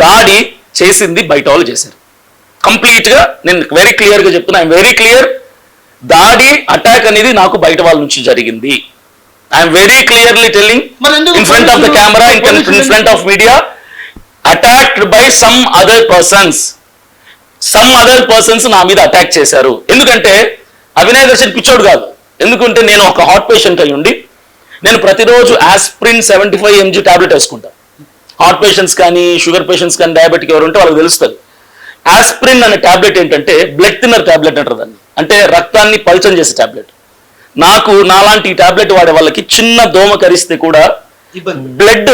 దాడి చేసింది బయట వాళ్ళు చేశారు. కంప్లీట్గా నేను వెరీ క్లియర్గా చెప్తున్నా, ఐఎమ్ వెరీ క్లియర్. దాడి అటాక్ అనేది నాకు బయట వాళ్ళ నుంచి జరిగింది. I'm very clearly telling in front of the camera, in front of media, attacked by some other persons నా మీద అటాక్ చేశారు. ఎందుకంటే అవినాయ్ దర్శన్ పిచ్చోడు కాదు. ఎందుకంటే నేను ఒక హార్ట్ పేషెంట్ అయి ఉండి నేను ప్రతిరోజు ఆస్ప్రిన్ 75 mg టాబ్లెట్ వేసుకుంటాను. హార్ట్ పేషెంట్స్ కానీ, షుగర్ పేషెంట్స్ కానీ, డయాబెటిక్ ఎవరు ఉంటే వాళ్ళకి తెలుస్తుంది. ఆస్ప్రిన్ అనే టాబ్లెట్ ఏంటంటే బ్లడ్ థిన్నర్ టాబ్లెట్ అంటారు దాన్ని, అంటే రక్తాన్ని పల్చం చేసే టాబ్లెట్. నాకు నాలాంటి ఈ టాబ్లెట్ వాడే వాళ్ళకి చిన్న దోమ కరిస్తే కూడా బ్లడ్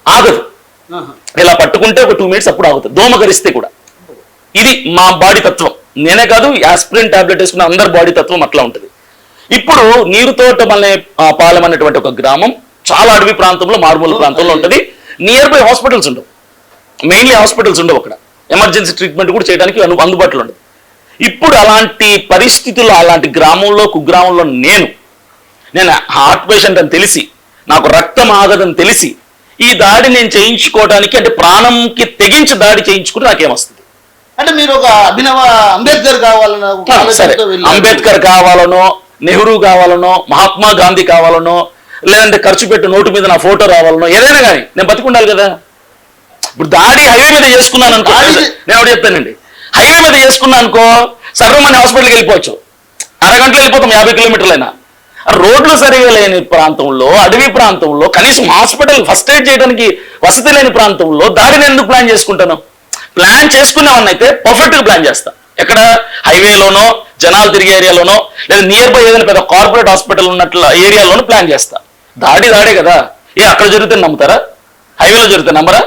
ఆగదు, ఇలా పట్టుకుంటే ఒక 2 minutes అప్పుడు ఆగుతుంది, దోమ కరిస్తే కూడా. ఇది మా బాడీ తత్వం. నేనే కాదు, ఆస్ప్రిన్ టాబ్లెట్ వేసుకున్న అందరి బాడీ తత్వం అట్లా ఉంటుంది. ఇప్పుడు నీరుతోట మళ్ళీ పాలెం అనేటువంటి ఒక గ్రామం చాలా అడవి ప్రాంతంలో, మారుమూల ప్రాంతంలో ఉంటుంది. నియర్ బై హాస్పిటల్స్ ఉండవు, మెయిన్లీ హాస్పిటల్స్ ఉండవు అక్కడ. ఎమర్జెన్సీ ట్రీట్మెంట్ కూడా చేయడానికి అందుబాటులో ఉండదు. ఇప్పుడు అలాంటి పరిస్థితుల్లో, అలాంటి గ్రామంలో, కుగ్రామంలో నేను హార్ట్ పేషెంట్ అని తెలిసి, నాకు రక్తం ఆగదని తెలిసి ఈ దాడి నేను చేయించుకోవడానికి, అంటే ప్రాణంకి తెగించి దాడి చేయించుకుంటే నాకేమొస్తుంది? అంటే మీరు ఒక అభినవ అంబేద్కర్ కావాలనో, సరే, అంబేద్కర్ కావాలనో, నెహ్రూ కావాలనో, మహాత్మా గాంధీ కావాలనో, లేదంటే ఖర్చు పెట్టి నోటు మీద నా ఫోటో రావాలనో, ఏదైనా కానీ నేను బతికుండాలి కదా. ఇప్పుడు దాడి హైవే మీద చేసుకున్నాను అనుకో, నేను ఒకటి చెప్తానండి, హైవే మీద చేసుకున్నాను అనుకో, సర్వమని హాస్పిటల్కి వెళ్ళిపోవచ్చు, అరగంటలో వెళ్ళిపోతాం, 50 కిలోమీటర్లైనా. రోడ్లు సరిగా లేని ప్రాంతంలో, అడవి ప్రాంతంలో, కనీసం హాస్పిటల్ ఫస్ట్ ఎయిడ్ చేయడానికి వసతి లేని ప్రాంతంలో దాడిని ఎందుకు ప్లాన్ చేసుకుంటాను? ప్లాన్ చేసుకునేవాడిని అయితే పర్ఫెక్ట్గా ప్లాన్ చేస్తా. ఎక్కడ హైవేలోనో, జనాలు తిరిగే ఏరియాలోనో, లేదా నియర్ బై ఏదైనా పెద్ద కార్పొరేట్ హాస్పిటల్ ఉన్నట్లు ఏరియాలోనూ ప్లాన్ చేస్తా. దాడే కదా, అక్కడ జరిగితే నమ్ముతారా? హైవేలో జరిగితే నమ్మరా?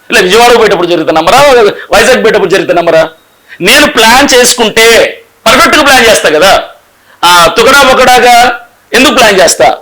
ఇలా విజయవాడకు పోయేటప్పుడు జరిగితే నమ్మరా? వైజాగ్ పోయేటప్పుడు జరిగితే నమ్మరా? నేను ప్లాన్ చేసుకుంటే పర్ఫెక్ట్గా ప్లాన్ చేస్తా కదా. తుకడా బొకడాగా ఎందుకు ప్లాన్ చేస్తా?